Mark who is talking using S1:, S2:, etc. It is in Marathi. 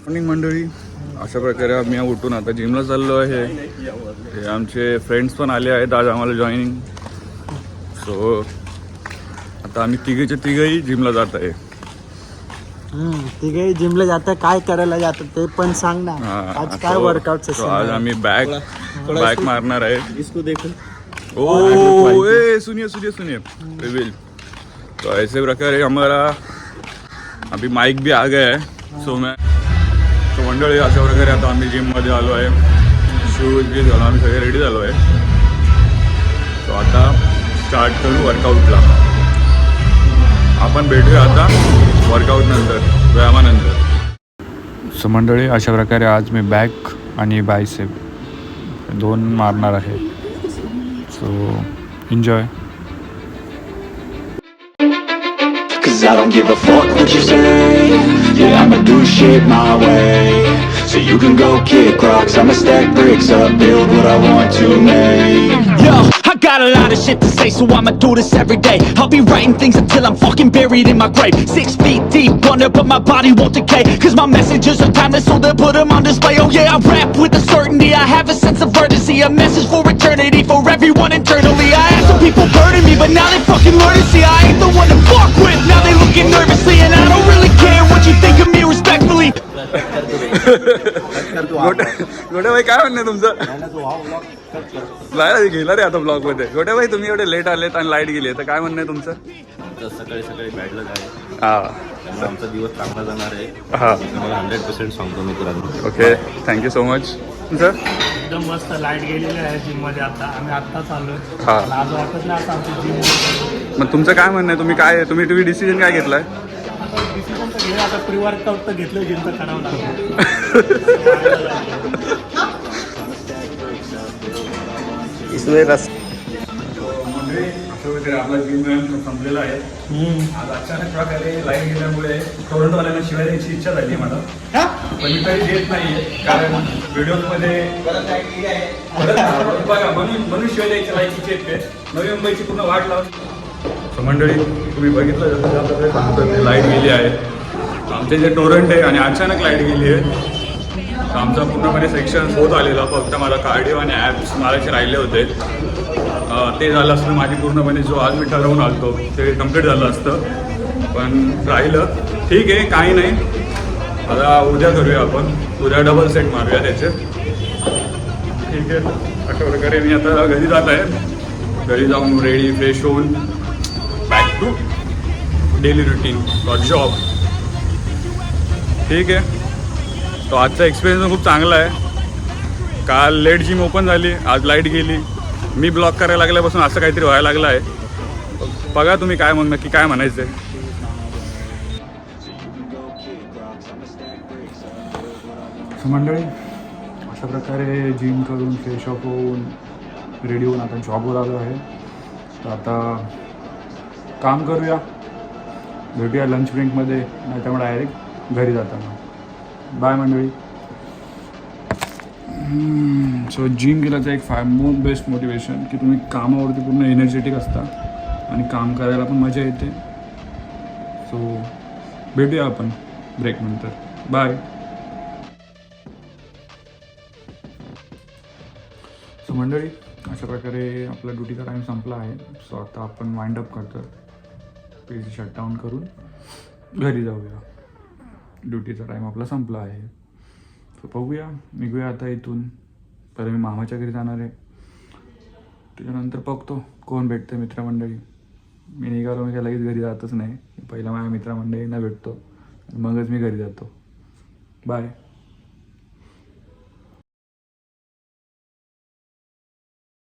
S1: मॉर्निंग मंडळी, अशा प्रकारे आम्ही उठून आता जिमला चाललो आहे. हे आमचे फ्रेंड्स पण आले आहेत आज आम्हाला जॉईनिंग. सो आता आम्ही तिघही जिमला जात आहे.
S2: तिघही जिमला जातं, काय करायला जातं ते पण सांग ना. आज काय वर्कआउट सेशन?
S1: आज आम्ही बॅक मारणार आहे.
S2: इसको देखो.
S1: सुनिए रिवील. तो ऐसे प्रकारे हमारा अभी माइक भी आ गया है. सो मंडळी, अशा प्रकारे आता आम्ही जिममध्ये आलो आहे. शूज बी घालून आम्ही सगळे रेडी झालो आहे. सो आता स्टार्ट करू वर्कआउटला. आपण भेटूया आता वर्कआउट नंतर, व्यायामानंतर. सो मंडळी, अशा प्रकारे आज मी बॅक आणि बायसेप 2 मारणार आहे. So enjoy.
S3: Cause I don't give a fuck what you say. Yeah, I'ma do shit my way. So you can go kick rocks, I'ma stack bricks up, build what I want to make. Yo, I got a lot of shit to say, so I'ma do this every day. I'll be writing things until I'm fucking buried in my grave. 6 feet deep under, but my body won't decay. Cause my messages are timeless, so they'll put them on display. Oh yeah, I rap with a certainty, I have a sense of urgency. A message for eternity, for everyone internally. I had some people burning me, but now they fucking learn to see I ain't the one to fuck with. Now they looking nervously, and I don't really care what you think of me respectfully.
S1: गोट्या भाई, काय म्हणणं तुमचं? लाईट गेला रे आता ब्लॉग मध्ये. गोट्या भाई, तुम्ही एवढे लेट आलेत आणि लाईट गेली, तर काय म्हणणं आहे तुमचं?
S4: सकाळी बॅडला आहे.
S1: हां,
S4: आमचा दिवस चांगला जाणार आहे.
S1: हां,
S4: 100% सांगतो मित्रांनो.
S1: Okay, thank you so much. तुमचं
S2: एकदम मस्त. लाईट गेलेली आहे जिम मध्ये. आता चाललोय.
S1: हां,
S2: आज वाटत नाही आता आमची जिम.
S1: मग तुमचं काय म्हणणं आहे? तुम्ही डिसिजन काय घेतलाय?
S2: डिसिजन तर घे. आता प्री वर्कआउट तर घेतलं, जिम तर करावं लागलं. आपला जिम संपलेला आहे. आज अचानक प्रकारे लाईट गेल्यामुळे टोरंटोवाल्यांना शिवाय द्यायची इच्छा झाली मला, पण मी काही देत नाहीये. कारण व्हिडिओमध्ये बघा म्हणून शिवाय द्यायची लाईटची येते. नवी मुंबईची पूर्ण वाट लावून. मंडळी, तुम्ही बघितलं जसं लाईट गेली आहे. आमचे जे टोरंट आहे आणि अचानक लाईट गेली आहे. आमचा पूर्णपणे सेक्शन होत आलेला. फक्त मला कार्डिओ आणि ॲप्स मारायचे राहिले होते. ते झालं असतं माझी पूर्णपणे जो आज मी ठरवून आलतो ते कम्प्लीट झालं असतं, पण राहिलं. ठीक आहे, काही नाही. आता उद्या करूया आपण. उद्या डबल सेट मारूया त्याचे. ठीक आहे. अशा प्रकारे मी आता घरी जात आहे. घरी जाऊन रेडी फ्रेश होऊन back to daily routine for job. ठीक आहे. तो आजचा एक्सपिरियन्स खूप चांगला आहे. काल लेट जिम ओपन झाली, आज लाईट गेली. मी ब्लॉक करायला लागल्यापासून असं काहीतरी व्हायला लागलं आहे. बघा तुम्ही काय नक्की काय म्हणायचं आहे. मंडळी, अशा प्रकारे जिम करून फ्रेश अप होऊन रेडी होऊन आता जॉबवर आलो आहे. तर आता काम करूया. भेटूया लंच ब्रेकमध्ये, नाही त्यामुळे डायरेक्ट घरी जाताना. बाय मंडळी. सो जिम केल्याचं एक बेस्ट मोटिवेशन की तुम्ही कामावरती पूर्ण एनर्जेटिक असता आणि काम करायला पण मजा येते. सो भेटूया आपण ब्रेकनंतर. बाय. सो मंडळी, अशा प्रकारे आपला ड्युटीचा टाईम संपला आहे. सो आता आपण वाइंड अप करतो. PC शटडाऊन करून घरी जाऊया. ड्युटीचा टाईम आपला संपला आहे. सो बघूया, निघूया आता इथून. पहिले मी मामाच्या घरी जाणार आहे. त्याच्यानंतर बघतो कोण भेटतं मित्रमंडळी. मी निघालो मी काय लगेच घरी जातच नाही. पहिला माझ्या मित्रमंडळींना भेटतो, मगच मी घरी जातो. बाय.